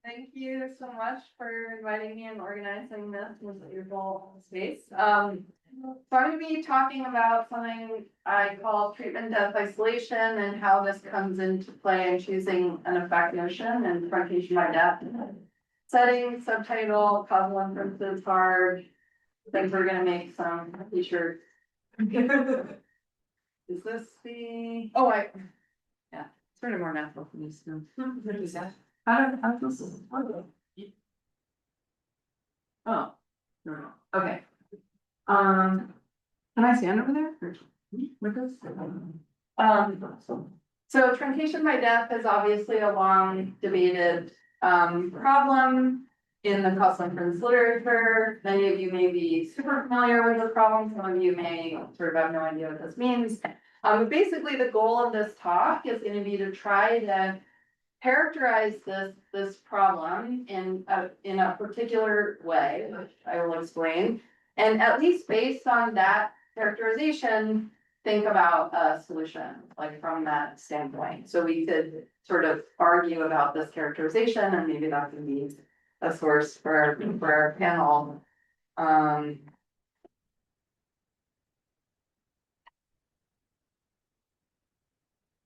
Thank you so much for inviting me and organizing this beautiful space. So I'm going to be talking about something I call treatment depth isolation and how this comes into play in choosing an effect notion and truncation by depth. Setting, subtitle, causal inferences hard. I think we're going to make some t-shirts. Is this the, yeah, it's sort of more natural for me to know. How does this? Oh, no. Okay. Can I stand over there? With this? So truncation by depth is obviously a long debated problem in the causal inference literature. Many of you may be super familiar with this problem. Some of you may sort of have no idea what this means. But basically the goal of this talk is going to be to try to characterize this problem in a particular way, which I will explain, and at least based on that characterization, think about a solution, like from that standpoint. So we could sort of argue about this characterization, and maybe that can be a source for our panel.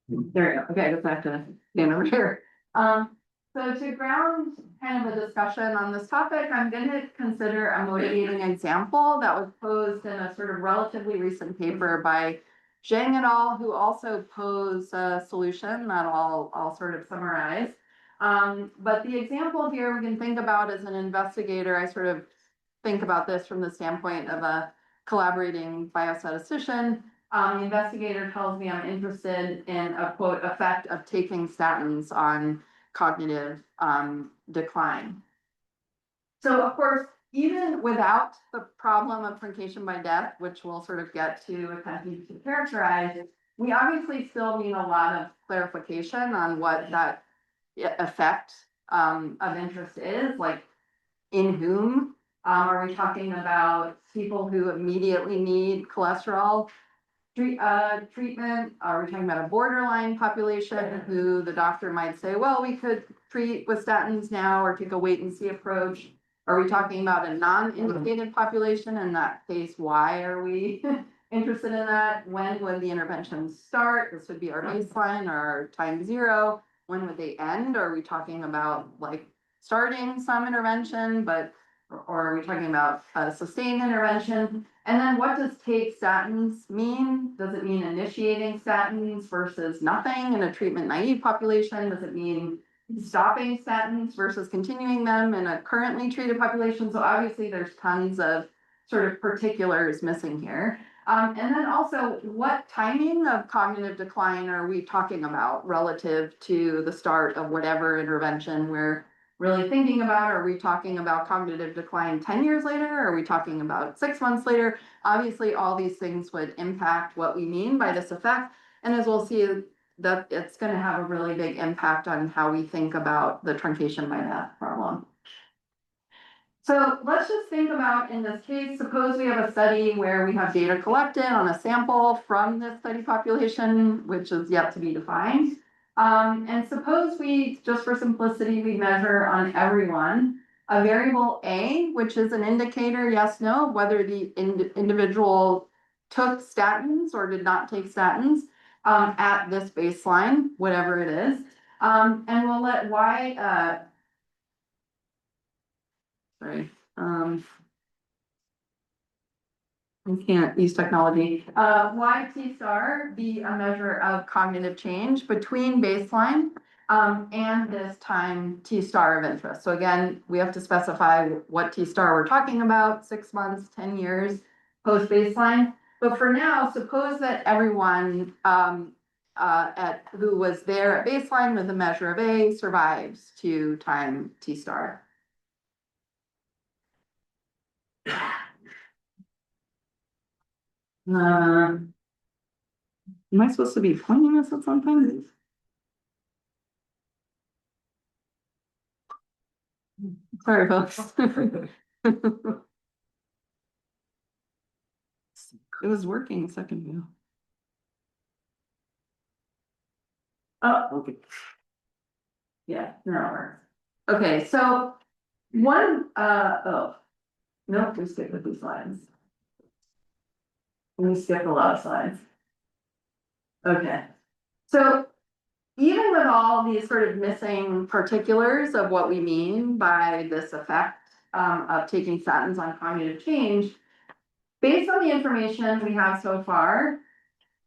There we go. Okay, I go back to stand over here. So to ground kind of a discussion on this topic, I'm going to consider a motivating example that was posed in a sort of relatively recent paper by Zhang et al., who also posed a solution that I'll sort of summarize. But the example here we can think about as an investigator, I sort of think about this from the standpoint of a collaborating biostatistician. The investigator tells me I'm interested in a quote effect of taking statins on cognitive decline. So of course, even without the problem of truncation by depth, which we'll sort of get to attempting to characterize, we obviously still need a lot of clarification on what that effect of interest is, like in whom. Are we talking about people who immediately need cholesterol treatment? Are we talking about a borderline population who the doctor might say, well, we could treat with statins now or take a wait and see approach? Are we talking about a non-indicated population? In that case, why are we interested in that? When would the interventions start? This would be our baseline or our time zero. When would they end? Are we talking about like starting some intervention, or are we talking about a sustained intervention? And then what does take statins mean? Does it mean initiating statins versus nothing in a treatment naive population? Does it mean stopping statins versus continuing them in a currently treated population? So obviously there's tons of sort of particulars missing here. And then also, what timing of cognitive decline are we talking about relative to the start of whatever intervention we're really thinking about? Are we talking about cognitive decline 10 years later? Are we talking about 6 months later? Obviously, all these things would impact what we mean by this effect. And as we'll see, that it's going to have a really big impact on how we think about the truncation by depth problem. So let's just think about, in this case, suppose we have a study where we have data collected on a sample from this study population, which is yet to be defined. And suppose we, just for simplicity, we measure on everyone a variable A, which is an indicator, yes, no, whether the individual took statins or did not take statins at this baseline, whatever it is. And we'll let Y, sorry, I can't use technology. YT star be a measure of cognitive change between baseline and this time T star of interest. So again, we have to specify what T star we're talking about, 6 months, 10 years post baseline. But for now, suppose that everyone who was there at baseline with a measure of A survives to time T star. Am I supposed to be pointing this at something? Sorry, folks. It was working a second ago. Oh, okay. Yeah, no, it works. Okay, so one, oh, nope, we skipped a few slides. We skipped a lot of slides. Okay, so even with all these sort of missing particulars of what we mean by this effect of taking statins on cognitive change, based on the information we have so far,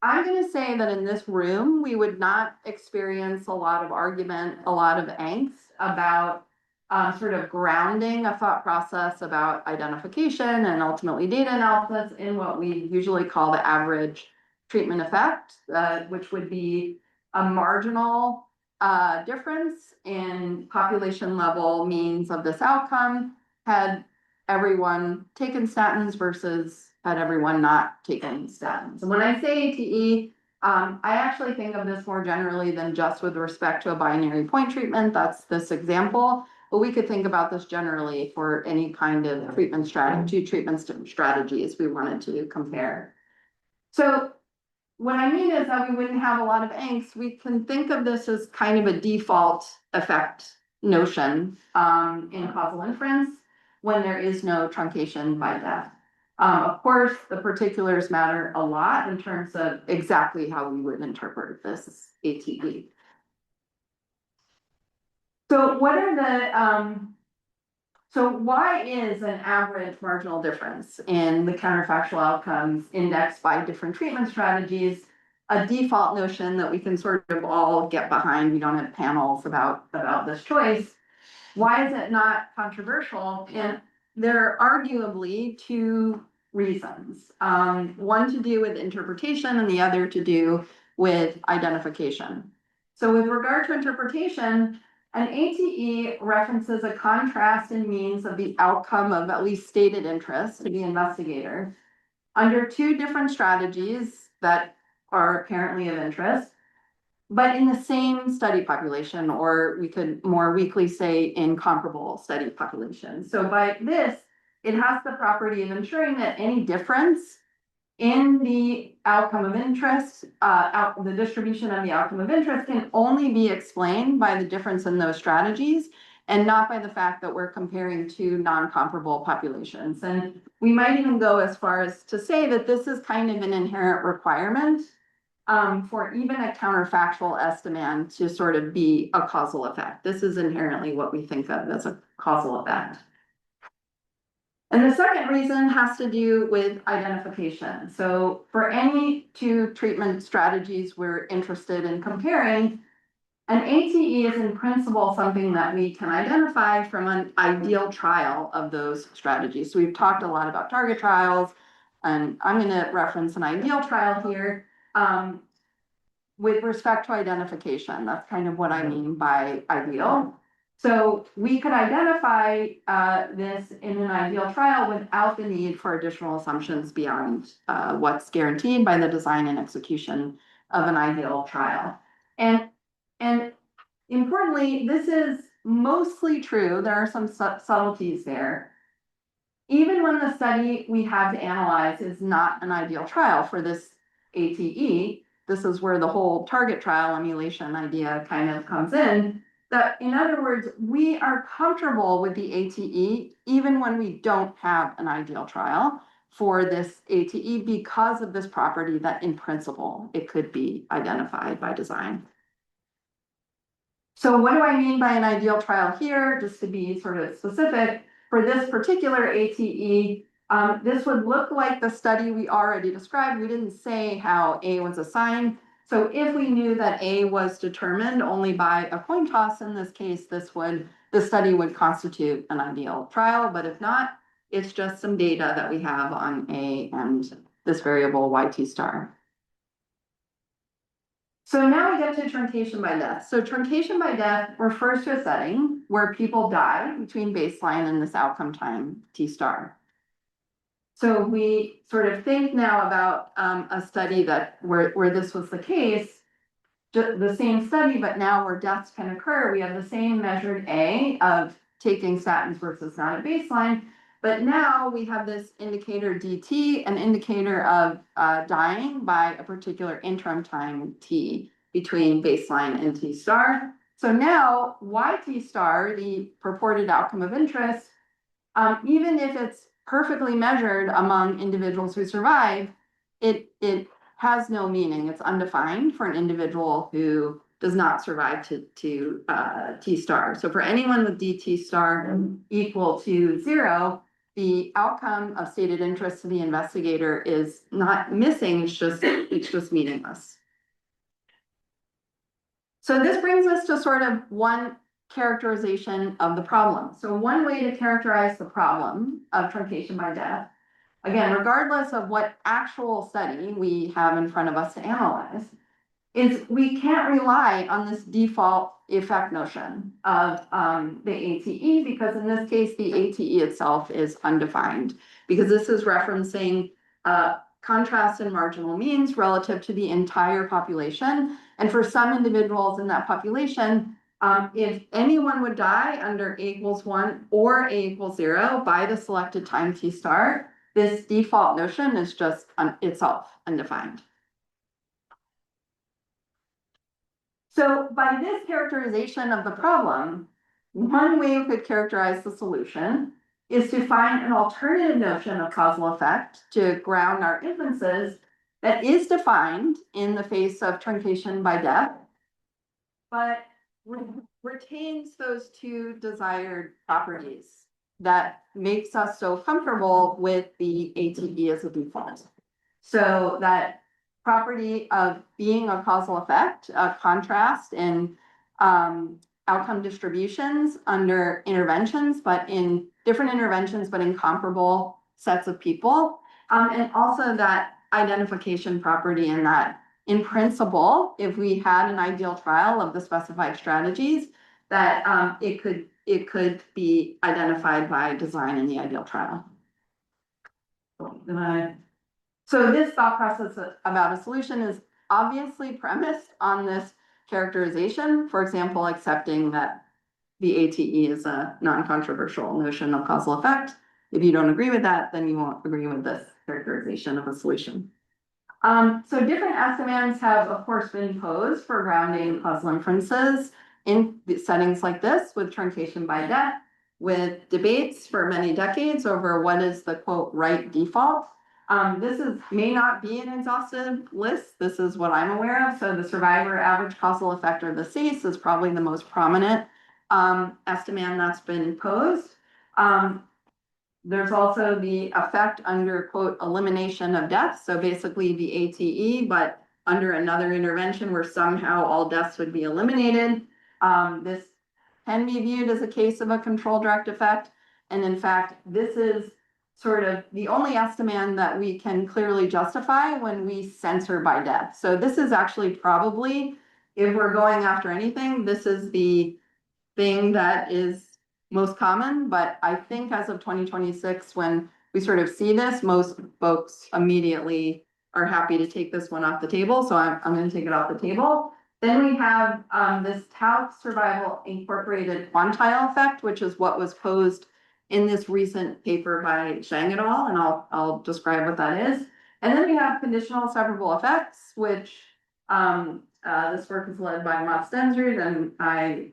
I'm going to say that in this room, we would not experience a lot of argument, a lot of angst about sort of grounding a thought process about identification and ultimately data analysis in what we usually call the average treatment effect, which would be a marginal difference in population level means of this outcome had everyone taken statins versus had everyone not taken statins. And when I say ATE, I actually think of this more generally than just with respect to a binary point treatment. That's this example, but we could think about this generally for any kind of treatment strategy, strategies we wanted to compare. So what I mean is that we wouldn't have a lot of angst. We can think of this as kind of a default effect notion in causal inference when there is no truncation by death. Of course, the particulars matter a lot in terms of exactly how we would interpret this ATE. So what are the, so why is an average marginal difference in the counterfactual outcomes indexed by different treatment strategies a default notion that we can sort of all get behind? We don't have panels about this choice. Why is it not controversial? And there are arguably two reasons. One to do with interpretation and the other to do with identification. So with regard to interpretation, an ATE references a contrast in means of the outcome of at least stated interest to the investigator under two different strategies that are apparently of interest, but in the same study population, or we could more weakly say in comparable study population. So by this, it has the property of ensuring that any difference in the outcome of interest, the distribution of the outcome of interest can only be explained by the difference in those strategies and not by the fact that we're comparing two non-comparable populations. And we might even go as far as to say that this is kind of an inherent requirement for even a counterfactual estimand to sort of be a causal effect. This is inherently what we think of as a causal effect. And the second reason has to do with identification. So for any two treatment strategies we're interested in comparing, an ATE is in principle something that we can identify from an ideal trial of those strategies. So we've talked a lot about target trials, and I'm going to reference an ideal trial here. With respect to identification, that's kind of what I mean by ideal. So we could identify this in an ideal trial without the need for additional assumptions beyond what's guaranteed by the design and execution of an ideal trial. And importantly, this is mostly true. There are some subtleties there. Even when the study we have to analyze is not an ideal trial for this ATE, this is where the whole target trial emulation idea kind of comes in. That, in other words, we are comfortable with the ATE even when we don't have an ideal trial for this ATE because of this property that in principle it could be identified by design. So what do I mean by an ideal trial here? Just to be sort of specific, for this particular ATE, this would look like the study we already described. We didn't say how A was assigned. So if we knew that A was determined only by a coin toss in this case, the study would constitute an ideal trial. But if not, it's just some data that we have on A and this variable YT star. So now we get to truncation by death. So truncation by death refers to a setting where people die between baseline and this outcome time T star. So we sort of think now about a study that where this was the case, the same study, but now where deaths can occur, we have the same measured A of taking statins versus not at baseline. But now we have this indicator DT, an indicator of dying by a particular interim time T between baseline and T star. So now YT star, the purported outcome of interest, even if it's perfectly measured among individuals who survive, it has no meaning. It's undefined for an individual who does not survive to T star. So for anyone with DT star equal to 0, the outcome of stated interest to the investigator is not missing, it's just meaningless. So this brings us to sort of one characterization of the problem. So one way to characterize the problem of truncation by death, again, regardless of what actual study we have in front of us to analyze, is we can't rely on this default effect notion of the ATE, because in this case, the ATE itself is undefined, because this is referencing contrast and marginal means relative to the entire population. And for some individuals in that population, if anyone would die under A equals 1 or A equals 0 by the selected time T star, this default notion is just itself undefined. So by this characterization of the problem, one way we could characterize the solution is to find an alternative notion of causal effect to ground our inferences that is defined in the face of truncation by death, but retains those two desired properties that makes us so comfortable with the ATE as a default. So that property of being a causal effect, a contrast in outcome distributions under interventions, but in different interventions, but in comparable sets of people. And also that identification property, in that in principle, if we had an ideal trial of the specified strategies, that it could be identified by design in the ideal trial. So this thought process about a solution is obviously premised on this characterization, for example, accepting that the ATE is a non-controversial notion of causal effect. If you don't agree with that, then you won't agree with this characterization of a solution. So different estimates have, of course, been posed for grounding causal inferences in settings like this, with truncation by death, with debates for many decades over what is the quote right default. This may not be an exhaustive list. This is what I'm aware of. So the survivor average causal effect, or the SACE, is probably the most prominent estimate that's been posed. There's also the effect under quote elimination of deaths. So basically the ATE, but under another intervention where somehow all deaths would be eliminated. This can be viewed as a case of a control direct effect. And in fact, this is sort of the only estimate that we can clearly justify when we censor by death. So this is actually probably, if we're going after anything, this is the thing that is most common. But I think as of 2026, when we sort of see this, most folks immediately are happy to take this one off the table. So I'm going to take it off the table. Then we have this tau survival incorporated quantile effect, which is what was posed in this recent paper by Zhang et al. And I'll describe what that is. And then we have conditional separable effects, which this work is led by Mats Densrud, and I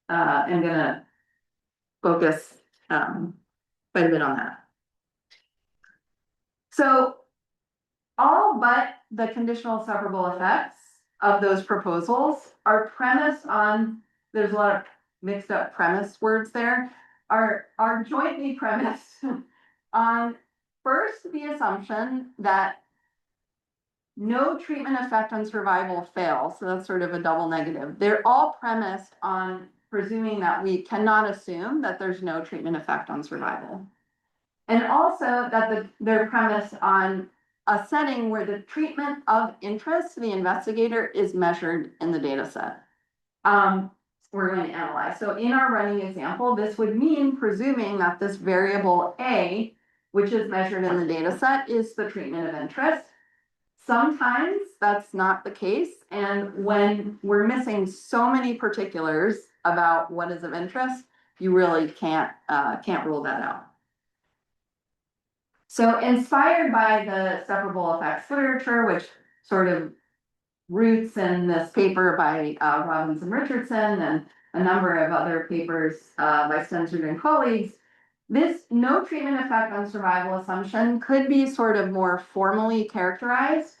am going to focus quite a bit on that. So all but the conditional separable effects of those proposals are premised on, there's a lot of mixed up premise words there, are jointly premised on first the assumption that no treatment effect on survival fails. So that's sort of a double negative. They're all premised on presuming that we cannot assume that there's no treatment effect on survival. And also that they're premised on a setting where the treatment of interest to the investigator is measured in the data set. We're going to analyze. So in our running example, this would mean presuming that this variable A, which is measured in the data set, is the treatment of interest. Sometimes that's not the case. And when we're missing so many particulars about what is of interest, you really can't rule that out. So inspired by the separable effects literature, which sort of roots in this paper by Robbins and Richardson and a number of other papers by Stenser and colleagues, this no treatment effect on survival assumption could be sort of more formally characterized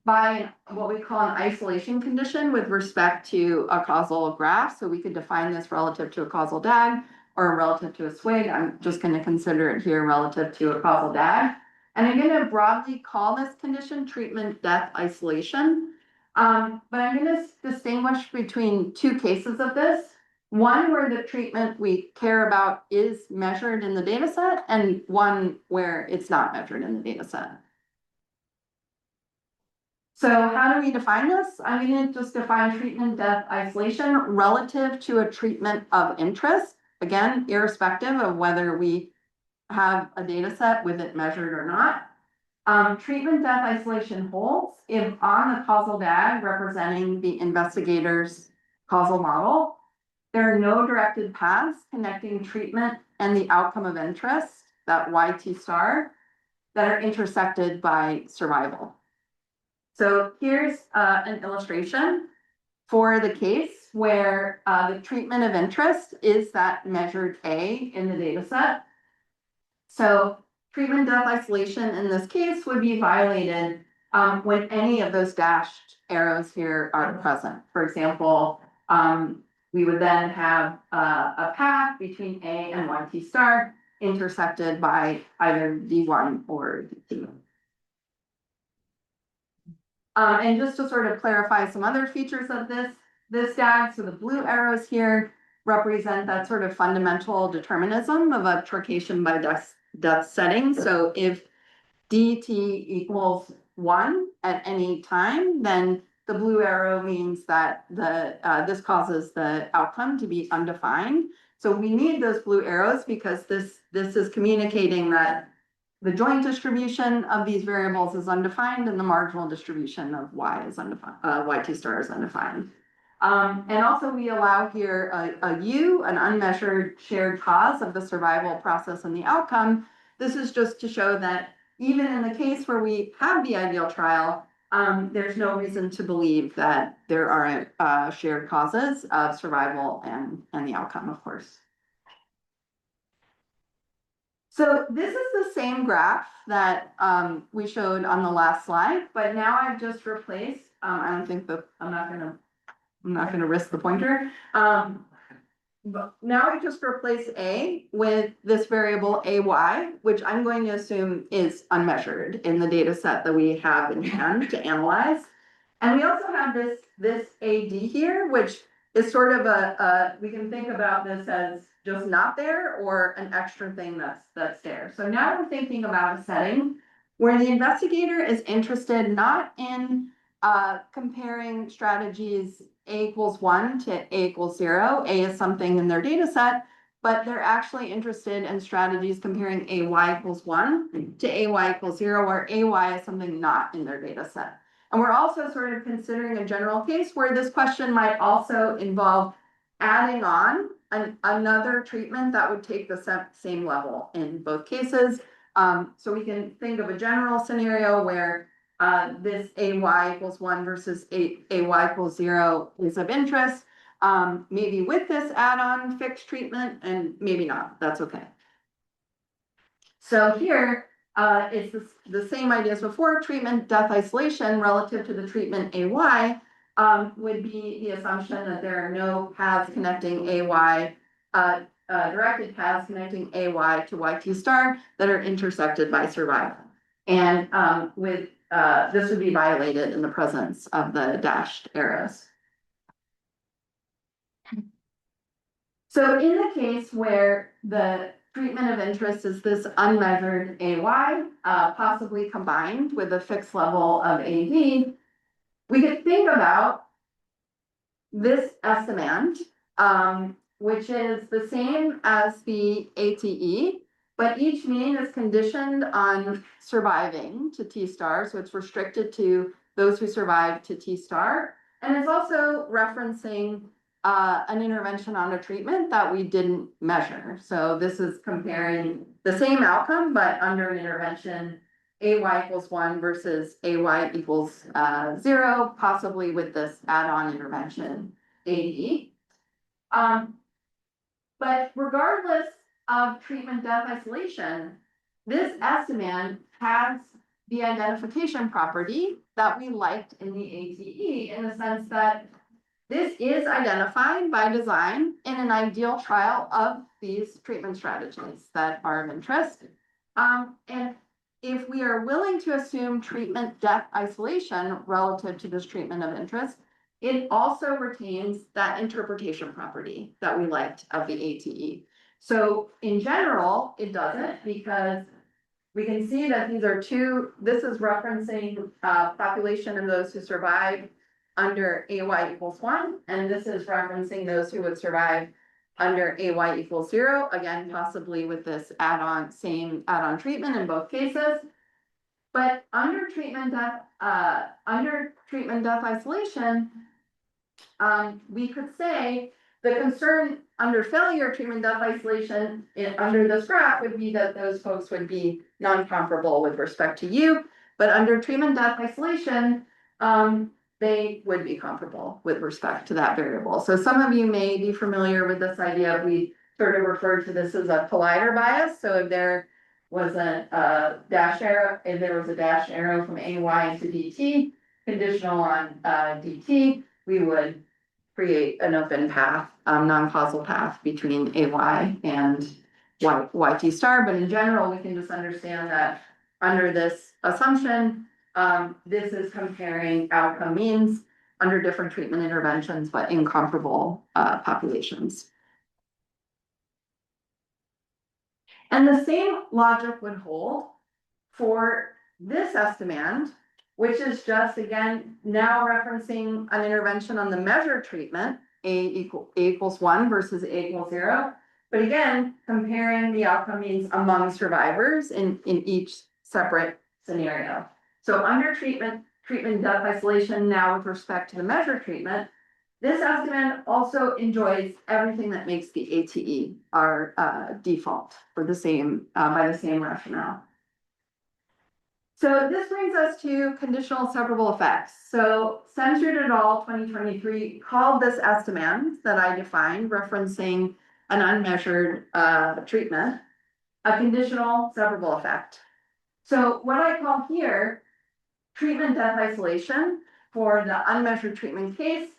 by what we call an isolation condition with respect to a causal graph. So we could define this relative to a causal DAG or relative to a SWIG. I'm just going to consider it here relative to a causal DAG. And I'm going to broadly call this condition treatment death isolation. But I'm going to distinguish between two cases of this. One where the treatment we care about is measured in the data set, and one where it's not measured in the data set. So how do we define this? I'm going to just define treatment death isolation relative to a treatment of interest. Again, irrespective of whether we have a data set with it measured or not. Treatment death isolation holds if on the causal DAG representing the investigator's causal model, there are no directed paths connecting treatment and the outcome of interest, that YT star, that are intersected by survival. So here's an illustration for the case where the treatment of interest is that measured A in the data set. So treatment death isolation in this case would be violated when any of those dashed arrows here are present. For example, we would then have a path between A and YT star intersected by either D1 or D2. And just to sort of clarify some other features of this DAG, so the blue arrows here represent that sort of fundamental determinism of a truncation by death setting. So if DT equals 1 at any time, then the blue arrow means that this causes the outcome to be undefined. So we need those blue arrows because this is communicating that the joint distribution of these variables is undefined and the marginal distribution of Y is undefined, YT star is undefined. And also we allow here a U, an unmeasured shared cause of the survival process and the outcome. This is just to show that even in the case where we have the ideal trial, there's no reason to believe that there are shared causes of survival and the outcome, of course. So this is the same graph that we showed on the last slide, but now I've just replaced, I don't think that I'm not gonna risk the pointer. But now I just replace A with this variable AY, which I'm going to assume is unmeasured in the data set that we have in hand to analyze. And we also have this AD here, which is sort of we can think about this as just not there or an extra thing that's there. So now we're thinking about a setting where the investigator is interested not in comparing strategies A equals 1 to A equals 0. A is something in their data set, but they're actually interested in strategies comparing AY equals 1 to AY equals 0, where AY is something not in their data set. And we're also sort of considering a general case where this question might also involve adding on another treatment that would take the same level in both cases. So we can think of a general scenario where this AY equals 1 versus AY equals 0 is of interest, maybe with this add-on fixed treatment and maybe not, that's okay. So here it's the same idea as before. Treatment death isolation relative to the treatment AY would be the assumption that there are no paths connecting AY, directed paths connecting AY to YT star that are intersected by survival. And with this would be violated in the presence of the dashed arrows. So in the case where the treatment of interest is this unmeasured AY, possibly combined with a fixed level of AD, we could think about this estimand, which is the same as the ATE, but each mean is conditioned on surviving to T star, so it's restricted to those who survive to T star, and it's also referencing an intervention on a treatment that we didn't measure. So this is comparing the same outcome, but under an intervention AY equals 1 versus AY equals 0, possibly with this add-on intervention AD. But regardless of treatment depth isolation, this estimand has the identification property that we liked in the ATE, in the sense that this is identified by design in an ideal trial of these treatment strategies that are of interest. And if we are willing to assume treatment depth isolation relative to this treatment of interest, it also retains that interpretation property that we liked of the ATE. So in general, it doesn't, because we can see that these are two, this is referencing population of those who survive under AY equals 1, and this is referencing those who would survive under AY equals 0, again, possibly with this same add-on treatment in both cases. But under treatment depth isolation, we could say the concern under failure treatment depth isolation under this graph would be that those folks would be non-comparable with respect to you, but under treatment depth isolation, they would be comparable with respect to that variable. So some of you may be familiar with this idea. We sort of refer to this as a collider bias. So if there was a dash arrow, if there was a dash arrow from AY to DT, conditional on DT, we would create an open path, non-causal path between AY and YT star. But in general, we can just understand that under this assumption, this is comparing outcome means under different treatment interventions, but in comparable populations. And the same logic would hold for this estimand, which is just, again, now referencing an intervention on the measured treatment, A equals 1 versus A equals 0. But again, comparing the outcome means among survivors in each separate scenario. So under treatment depth isolation now with respect to the measured treatment, this estimand also enjoys everything that makes the ATE our default for the same by the same rationale. So this brings us to conditional separable effects. So Censored et al. 2023 called this estimand that I defined, referencing an unmeasured treatment, a conditional separable effect. So what I call here treatment depth isolation for the unmeasured treatment case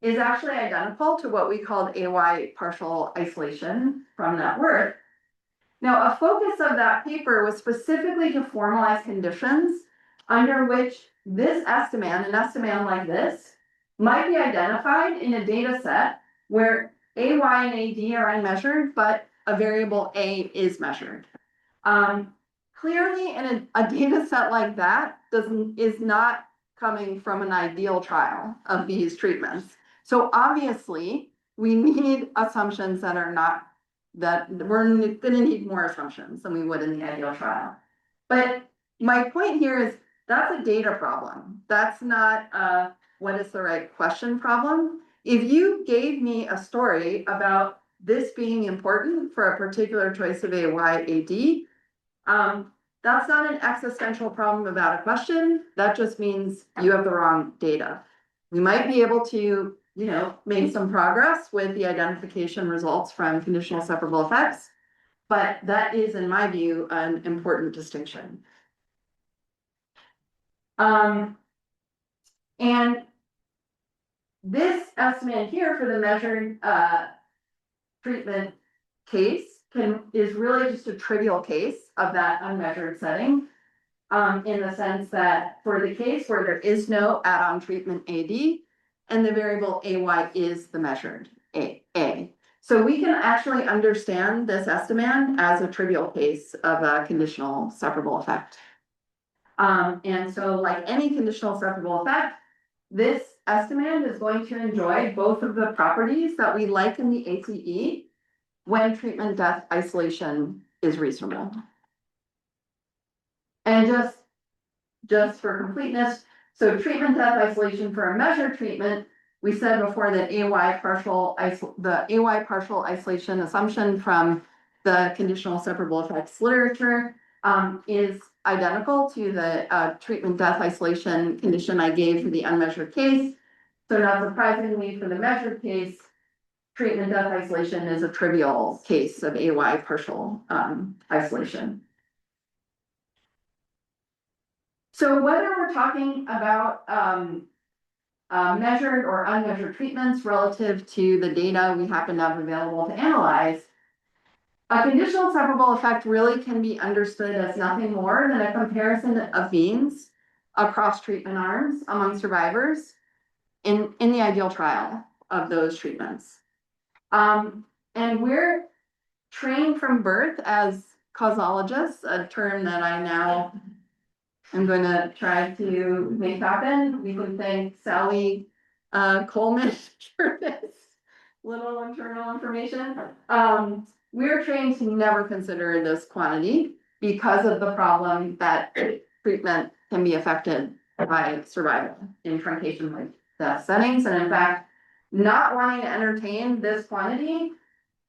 is actually identical to what we called AY partial isolation from that work. Now, a focus of that paper was specifically to formalize conditions under which this estimand, an estimand like this, might be identified in a data set where AY and AD are unmeasured, but a variable A is measured. Clearly, in a data set like that is not coming from an ideal trial of these treatments. So obviously, we need assumptions that are not, that we're going to need more assumptions than we would in the ideal trial. But my point here is that's a data problem. That's not what is the right question problem. If you gave me a story about this being important for a particular choice of AY AD, that's not an existential problem about a question. That just means you have the wrong data. We might be able to, make some progress with the identification results from conditional separable effects, but that is, in my view, an important distinction. And this estimate here for the measured treatment case is really just a trivial case of that unmeasured setting, in the sense that for the case where there is no add-on treatment AD and the variable AY is the measured A. So we can actually understand this estimand as a trivial case of a conditional separable effect. And so like any conditional separable effect, this estimand is going to enjoy both of the properties that we like in the ATE when treatment depth isolation is reasonable. And just for completeness, so treatment depth isolation for a measured treatment, we said before that the AY partial isolation assumption from the conditional separable effects literature is identical to the treatment death isolation condition I gave for the unmeasured case. So not surprisingly, for the measured case, treatment death isolation is a trivial case of AY partial isolation. So whether we're talking about measured or unmeasured treatments relative to the data we happen to have available to analyze, a conditional separable effect really can be understood as nothing more than a comparison of means across treatment arms among survivors in the ideal trial of those treatments. And we're trained from birth as causologists, a term that I now am going to try to make happen. We can thank Sally Coleman for this little internal information. We're trained to never consider this quantity because of the problem that treatment can be affected by survival in truncation like death settings. And in fact, not wanting to entertain this quantity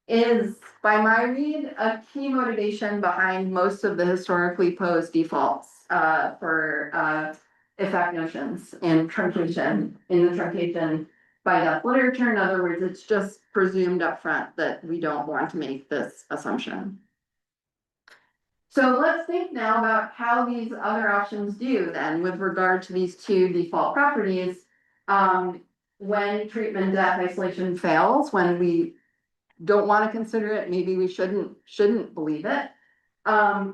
is, by my read, a key motivation behind most of the historically posed defaults for effect notions in truncation, in the truncation by death literature. In other words, it's just presumed up front that we don't want to make this assumption. So let's think now about how these other options do then with regard to these two default properties. When treatment death isolation fails, when we don't want to consider it, maybe we shouldn't believe it,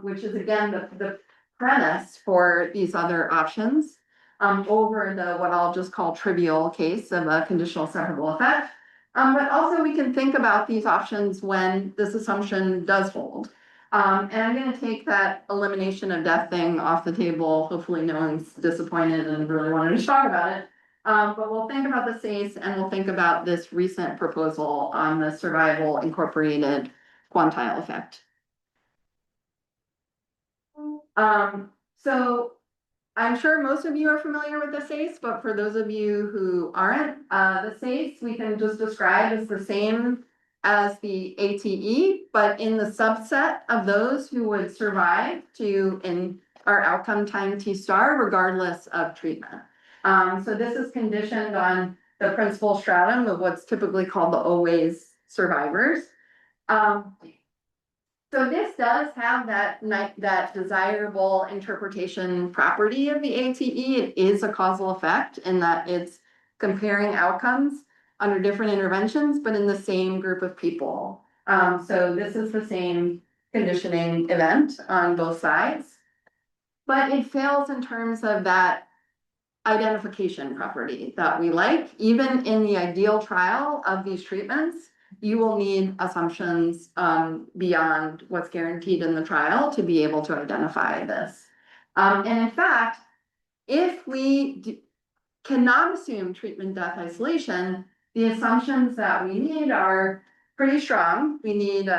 which is again the premise for these other options over the what I'll just call trivial case of a conditional separable effect. But also we can think about these options when this assumption does hold. And I'm going to take that elimination of death thing off the table. Hopefully no one's disappointed and really wanted to talk about it. But we'll think about the SACE and we'll think about this recent proposal on the survival incorporated quantile effect. So I'm sure most of you are familiar with the SACE, but for those of you who aren't, the SACE we can just describe as the same as the ATE, but in the subset of those who would survive in our outcome time T star regardless of treatment. So this is conditioned on the principal stratum of what's typically called the always survivors. So this does have that desirable interpretation property of the ATE. It is a causal effect in that it's comparing outcomes under different interventions, but in the same group of people. So this is the same conditioning event on both sides, but it fails in terms of that identification property that we like. Even in the ideal trial of these treatments, you will need assumptions beyond what's guaranteed in the trial to be able to identify this. And in fact, if we cannot assume treatment death isolation, the assumptions that we need are pretty strong. We need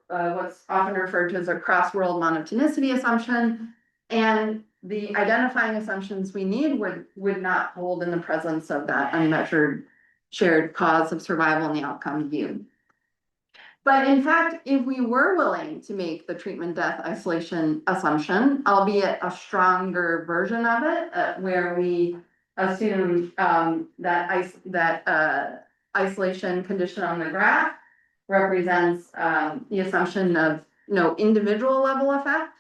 what's often referred to as a cross-world monotonicity assumption, and the identifying assumptions we need would not hold in the presence of that unmeasured shared cause of survival in the outcome view. But in fact, if we were willing to make the treatment death isolation assumption, albeit a stronger version of it, where we assume that isolation condition on the graph represents the assumption of no individual level effect,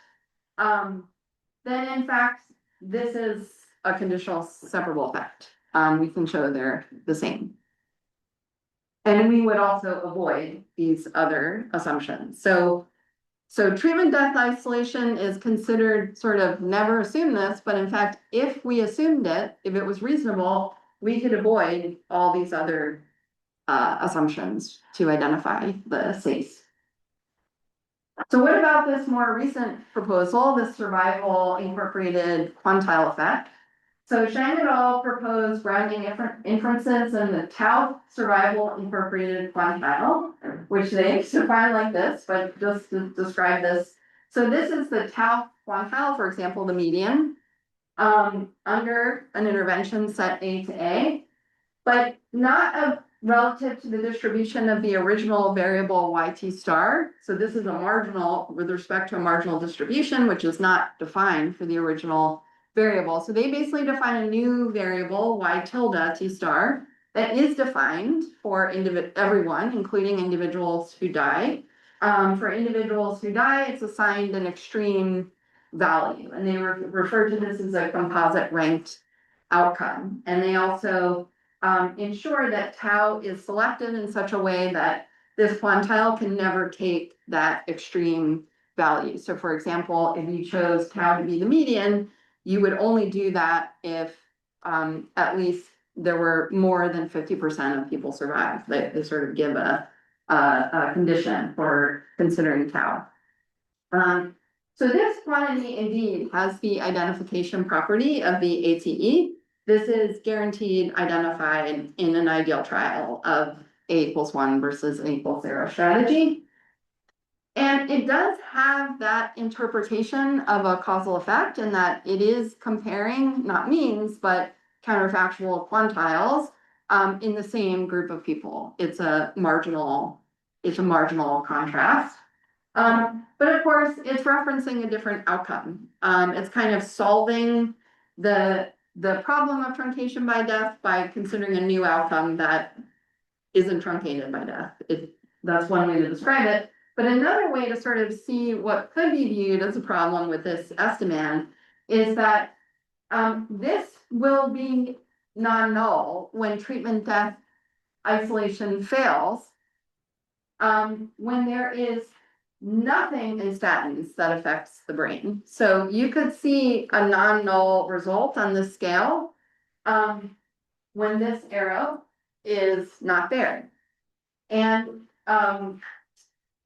then in fact, this is a conditional separable effect. We can show they're the same. And we would also avoid these other assumptions. So treatment death isolation is considered sort of never assume this, but in fact, if we assumed it, if it was reasonable, we could avoid all these other assumptions to identify the SACE. So what about this more recent proposal, this survival incorporated quantile effect? So Shang et al. Proposed grounding inferences in the tau survival incorporated quantile, which they define like this, but just to describe this. So this is the tau quantile, for example, the median, under an intervention set A to A, but not relative to the distribution of the original variable YT star. So this is a marginal with respect to a marginal distribution, which is not defined for the original variable. So they basically define a new variable Y tilde T star that is defined for everyone, including individuals who die. For individuals who die, it's assigned an extreme value, and they refer to this as a composite ranked outcome. And they also ensure that tau is selected in such a way that this quantile can never take that extreme value. So for example, if you chose tau to be the median, you would only do that if at least there were more than 50% of people survive. They sort of give a condition for considering tau. So this quantity indeed has the identification property of the ATE. This is guaranteed identified in an ideal trial of A=1 versus A=0 strategy. And it does have that interpretation of a causal effect in that it is comparing, not means, but counterfactual quantiles in the same group of people. It's a marginal contrast. But of course, it's referencing a different outcome. It's kind of solving the problem of truncation by death by considering a new outcome that isn't truncated by death. That's one way to describe it. But another way to sort of see what could be viewed as a problem with this estimand is that this will be non-null when treatment death isolation fails, when there is nothing in statins that affects the brain. So you could see a non-null result on this scale when this arrow is not there. And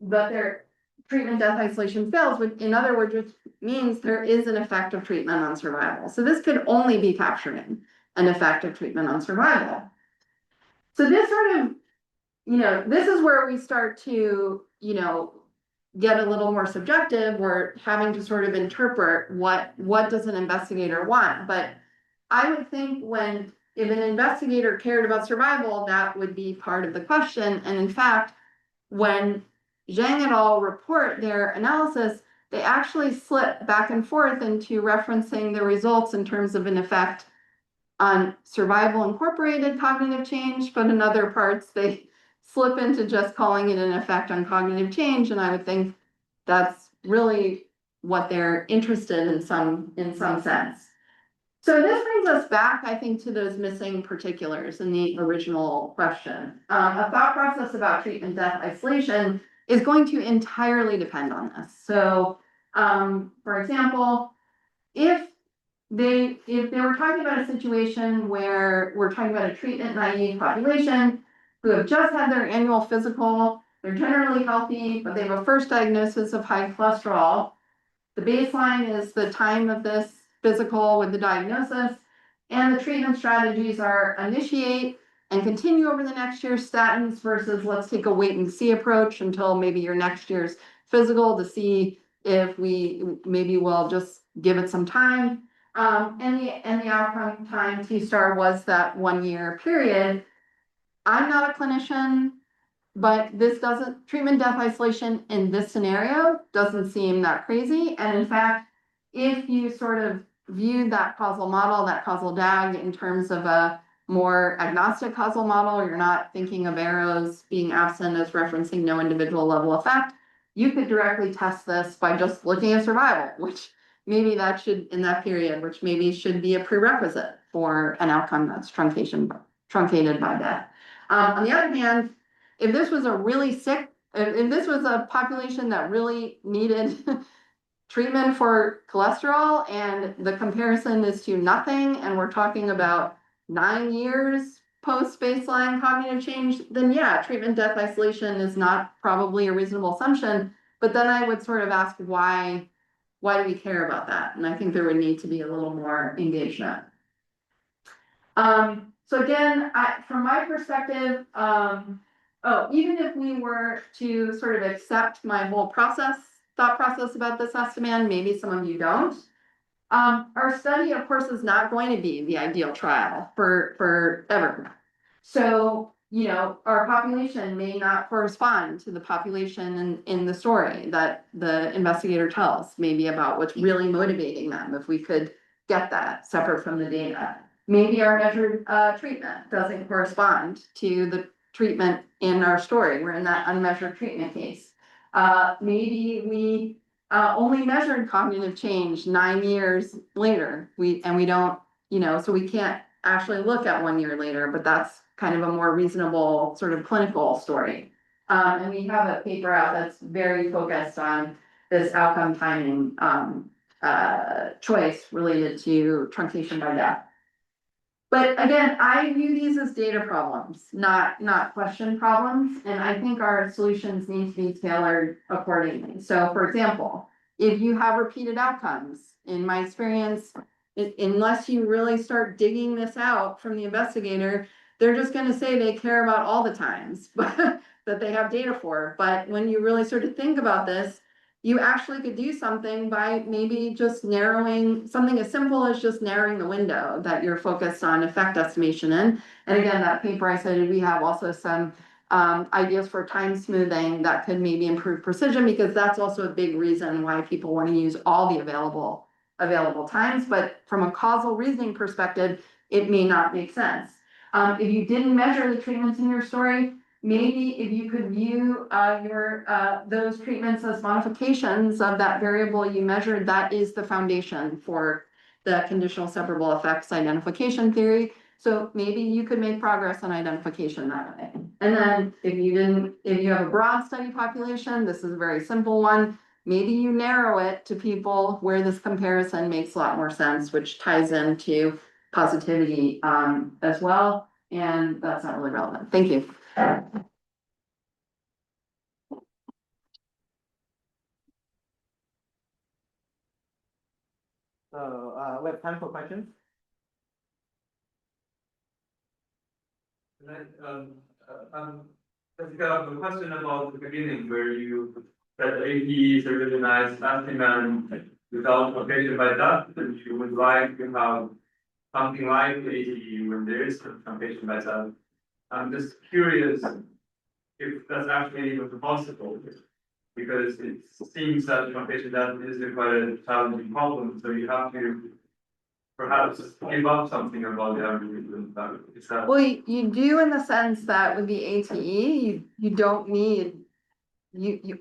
but their treatment death isolation fails, which in other words, which means there is an effect of treatment on survival. So this could only be capturing an effect of treatment on survival. So this sort of, this is where we start to, get a little more subjective. We're having to sort of interpret what does an investigator want. But I would think if an investigator cared about survival, that would be part of the question. And in fact, when Zhang et al. Report their analysis, they actually slip back and forth into referencing the results in terms of an effect on survival incorporated cognitive change, but in other parts they slip into just calling it an effect on cognitive change. And I would think that's really what they're interested in some sense. So this brings us back, I think, to those missing particulars in the original question. A thought process about treatment death isolation is going to entirely depend on this. So, for example, if they were talking about a situation where we're talking about a treatment naive population who have just had their annual physical, they're generally healthy, but they have a first diagnosis of high cholesterol. The baseline is the time of this physical with the diagnosis, and the treatment strategies are initiate and continue over the next year's statins versus let's take a wait and see approach until maybe your next year's physical to see if maybe we'll just give it some time. And the outcome time T-star was that 1 year period. I'm not a clinician, but treatment death isolation in this scenario doesn't seem that crazy. And in fact, if you sort of viewed that causal model, that causal DAG in terms of a more agnostic causal model, you're not thinking of arrows being absent as referencing no individual level effect, you could directly test this by just looking at survival, which maybe that should, in that period, which maybe should be a prerequisite for an outcome that's truncated by death. On the other hand, if this was if this was a population that really needed treatment for cholesterol and the comparison is to nothing, and we're talking about 9 years post baseline cognitive change, then yeah, treatment death isolation is not probably a reasonable assumption. But then I would sort of ask why do we care about that? And I think there would need to be a little more engagement. So again, from my perspective, even if we were to sort of accept my whole thought process about this estimand, maybe some of you don't. Our study, of course, is not going to be the ideal trial for everyone. So you know, our population may not correspond to the population in the story that the investigator tells, maybe about what's really motivating them, if we could get that separate from the data. Maybe our measured treatment doesn't correspond to the treatment in our story. We're in that unmeasured treatment case. Maybe we only measured cognitive change 9 years later. We don't, you know, so we can't actually look at 1 year later, but that's kind of a more reasonable sort of clinical story. And we have a paper out that's very focused on this outcome timing choice related to truncation by death. But again, I view these as data problems, not question problems, and I think our solutions need to be tailored accordingly. So for example, if you have repeated outcomes, in my experience, unless you really start digging this out from the investigator, they're just gonna say they care about all the times that they have data for. But when you really sort of think about this, you actually could do something by maybe just narrowing, something as simple as just narrowing the window that you're focused on effect estimation in. And again, that paper I cited, we have also some ideas for time smoothing that could maybe improve precision, because that's also a big reason why people want to use all the available times. But from a causal reasoning perspective, it may not make sense. If you didn't measure the treatments in your story, maybe if you could view those treatments as modifications of that variable you measured, that is the foundation for the conditional separable effects identification theory. So maybe you could make progress on identification that way. And then if you have a broad study population, this is a very simple one. Maybe you narrow it to people where this comparison makes a lot more sense, which ties into positivity as well. And that's not really relevant. Thank you. So we have time for questions. Jessica, a question about the beginning where you said AP is a really nice estimate without truncation by death, and you would like to have something like ATE when there is truncation by death. I'm just curious if that's actually even possible, because it seems that truncation death is quite a challenging problem, so you have to perhaps give up something about the algorithm. Well, you do, in the sense that with the ATE, you don't need,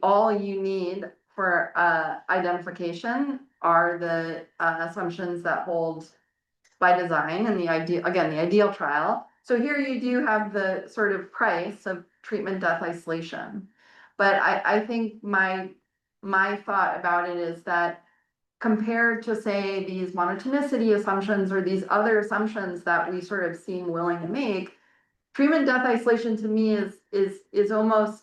all you need for identification are the assumptions that hold by design and the ideal trial. So here you do have the sort of price of treatment death isolation. But I think my thought about it is that compared to, say, these monotonicity assumptions or these other assumptions that we sort of seem willing to make, treatment death isolation to me is almost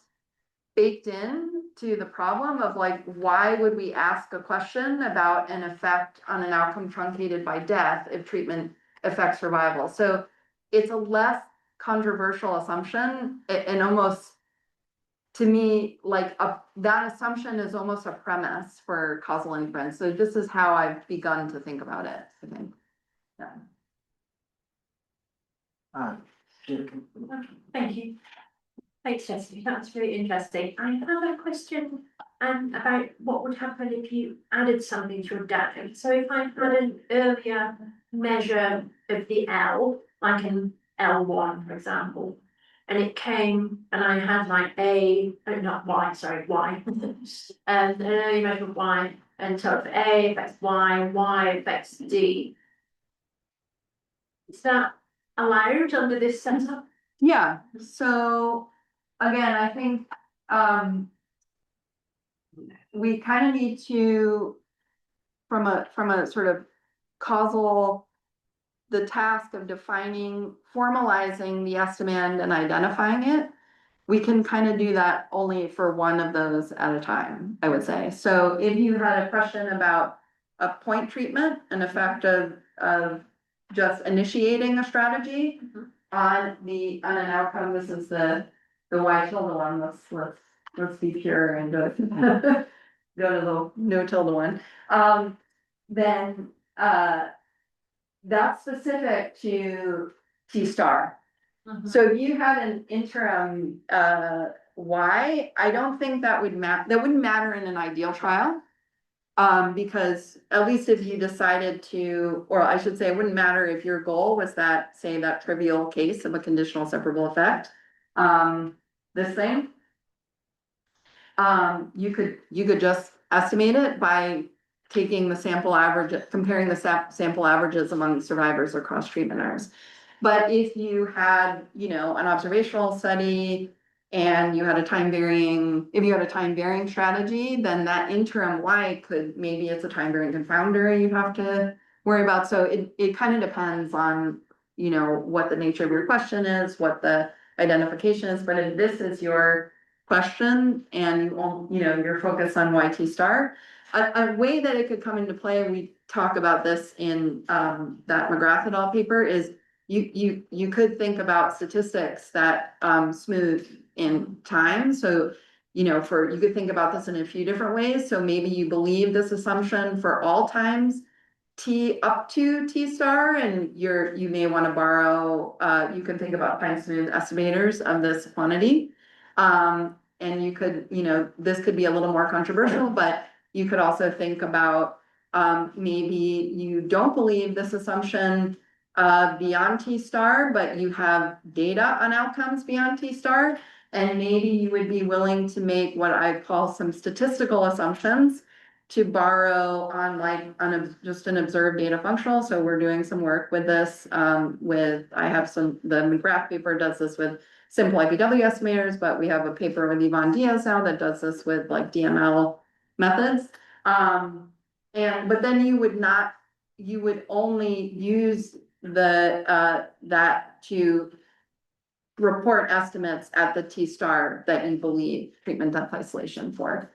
baked in to the problem of, like, why would we ask a question about an effect on an outcome truncated by death if treatment affects survival? So it's a less controversial assumption, and almost, to me, like that assumption is almost a premise for causal inference. So this is how I've begun to think about it, I think. Yeah. Thank you. Thanks, Jessica. That's really interesting. I have a question about what would happen if you added something to a data. So if I had an earlier measure of the L, like an L1, for example, and it came and I had like Y, and an early measure of Y, and so if A affects Y affects D. Is that allowed under this setup? Yeah, so again, I think we kind of need to, from a sort of causal, the task of defining, formalizing the estimand and identifying it, we can kind of do that only for one of those at a time, I would say. So if you had a question about a point treatment, an effect of just initiating a strategy on an outcome, this is the Y tilde one. Let's be pure and go to the no tilde one. Then that's specific to T star. So if you had an interim, Y, I don't think that would that wouldn't matter in an ideal trial. Because at least if you decided to, or I should say, it wouldn't matter if your goal was that, say, that trivial case of a conditional separable effect. This thing. You could just estimate it by taking the sample average, comparing the sample averages among survivors or cross treatment arms. But if you had, an observational study and you had if you had a time varying strategy, then that interim Y maybe it's a time varying confounder you'd have to worry about. So it kind of depends on, what the nature of your question is, what the identification is. But if this is your question and you're focused on YT star, a way that it could come into play, we talk about this in that McGrath et al. Paper, is you could think about statistics that smooth in time. So, you could think about this in a few different ways. So maybe you believe this assumption for all times T up to T star, and you may want to borrow, you can think about time smooth estimators of this quantity. And you could, this could be a little more controversial, but you could also think about maybe you don't believe this assumption beyond T star, but you have data on outcomes beyond T star. And maybe you would be willing to make what I call some statistical assumptions to borrow on just an observed data functional. So we're doing some work with this the McGrath paper does this with simple IPW estimators, but we have a paper with Yvonne Diaz now that does this with DML methods. But then you would only use that to report estimates at the T star that you believe treatment depth isolation for.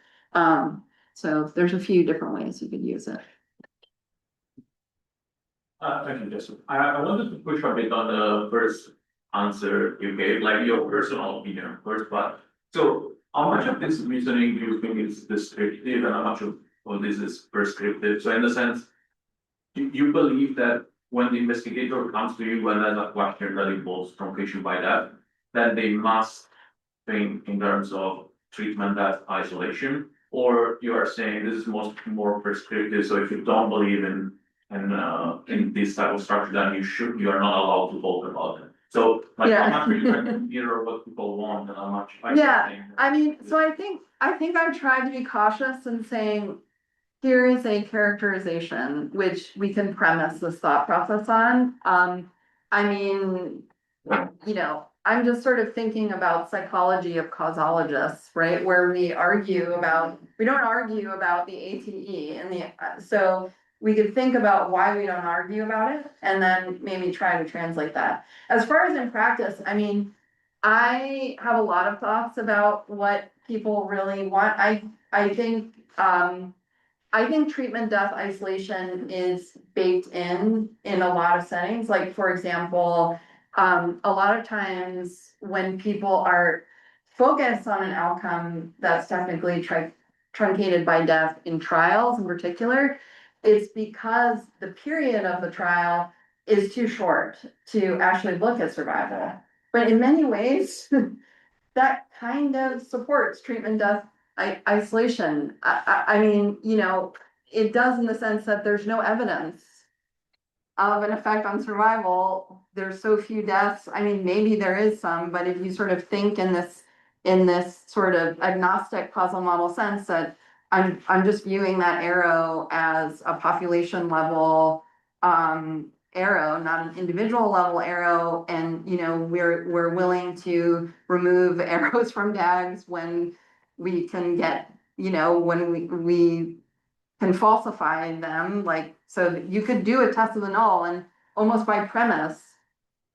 So there's a few different ways you could use it. Thank you, Joseph. I wanted to push a bit on the first answer you gave, like your personal opinion first, but so how much of this reasoning do you think is descriptive and how much of this is prescriptive? So in the sense, you believe that when the investigator comes to you and there's a question that involves truncation by that, then they must think in terms of treatment as isolation, or you are saying this is more prescriptive. So if you don't believe in this type of structure, then you are not allowed to talk about it. So how much are you trying to mirror what people want and how much? I mean, so I think I've tried to be cautious in saying, here is a characterization which we can premise this thought process on. I mean, I'm just sort of thinking about psychology of causologists, right? Where we don't argue about the ATE and so we could think about why we don't argue about it and then maybe try to translate that. As far as in practice, I mean, I have a lot of thoughts about what people really want. I think treatment depth isolation is baked in a lot of settings. Like, for example, a lot of times when people are focused on an outcome that's technically truncated by death in trials in particular, it's because the period of the trial is too short to actually look at survival. But in many ways, that kind of supports treatment depth isolation. I mean, it does in the sense that there's no evidence of an effect on survival. There's so few deaths. I mean, maybe there is some, but if you sort of think in this sort of agnostic causal model sense, that I'm just viewing that arrow as a population level arrow, not an individual level arrow, and we're willing to remove arrows from DAGs when we can get, when we can falsify them, like, so you could do a test of the null and almost by premise,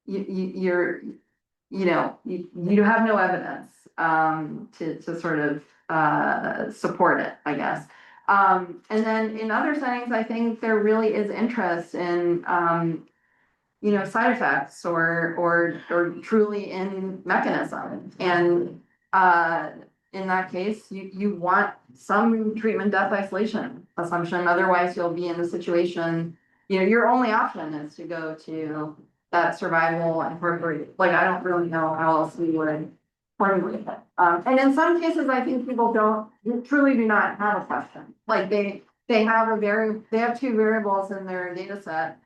you have no evidence to sort of support it, I guess. And then in other settings, I think there really is interest in side effects or truly in mechanism. And in that case, you want some treatment depth isolation assumption. Otherwise, you'll be in the situation, your only option is to go to that survival incorporated, like, I don't really know how else we would formulate it. And in some cases, I think people truly do not have a question, like they have they have two variables in their data set.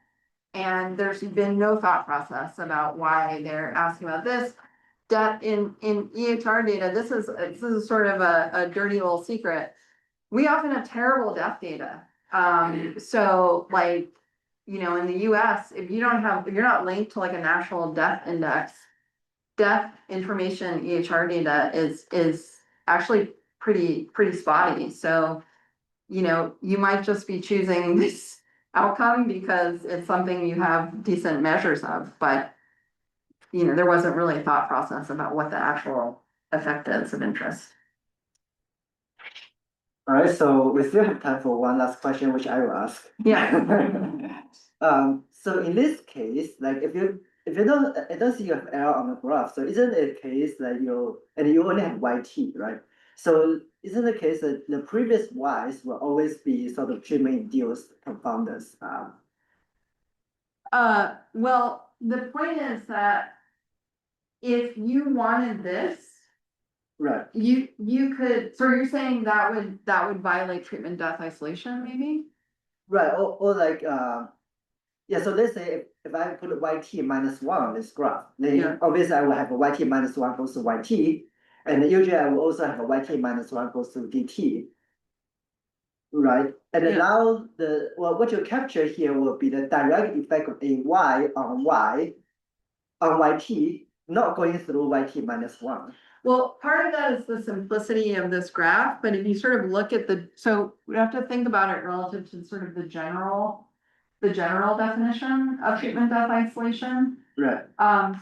And there's been no thought process about why they're asking about this. In EHR data, this is sort of a dirty little secret. We often have terrible death data. So like, you know, in the US, if you're not linked to like a national death index, death information EHR data is actually pretty spotty. So, you know, you might just be choosing this outcome because it's something you have decent measures of, but you know, there wasn't really a thought process about what the actual effect is of interest. All right, so we still have time for one last question, which I will ask. Yeah. So in this case, like if you don't, I don't see you have error on the graph, so isn't it a case that you only have YT, right? So isn't the case that the previous Ys will always be sort of treatment-induced confounders? Well, the point is that if you wanted this, Right, you could, so you're saying that would violate treatment death isolation, maybe? right, or like, yeah, so let's say if I put YT minus one on this graph, then Yeah. obviously I will have a YT minus one goes to YT, and usually I will also have a YT minus one goes to DT. Right, and then Yeah. now what you capture here will be the direct effect of a Y on YT, not going through YT minus one. Well, part of that is the simplicity of this graph, but if you sort of look at so we have to think about it relative to sort of the general definition of treatment death isolation. Right,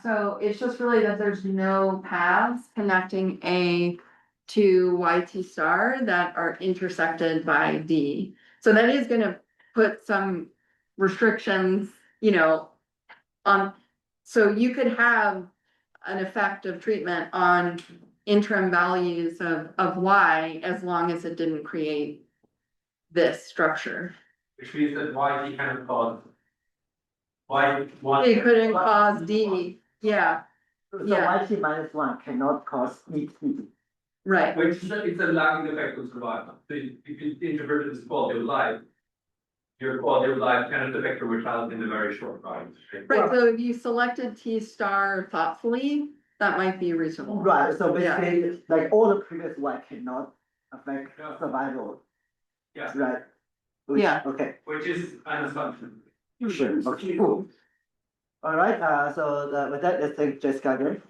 So it's just really that there's no paths connecting A to YT star that are intersected by D. So that is gonna put some restrictions, you know, on, so you could have an effect of treatment on interim values of Y as long as it didn't create this structure. Which means that YT kind of caused. Why one? It couldn't cause D, yeah, so Yeah. YT minus one cannot cause ET. right. Which is it's a lagging effect of survival. So if you interpret it as quality of life, your quality of life cannot affect your mortality in the very short run. Right, so if you selected T star thoughtfully, that might be reasonable. Right, so basically, like all the previous Y cannot affect Yeah. survival, Yeah, right? Yeah. Okay, which is an assumption. sure, okay, cool. All right, so with that, let's thank Jessica again.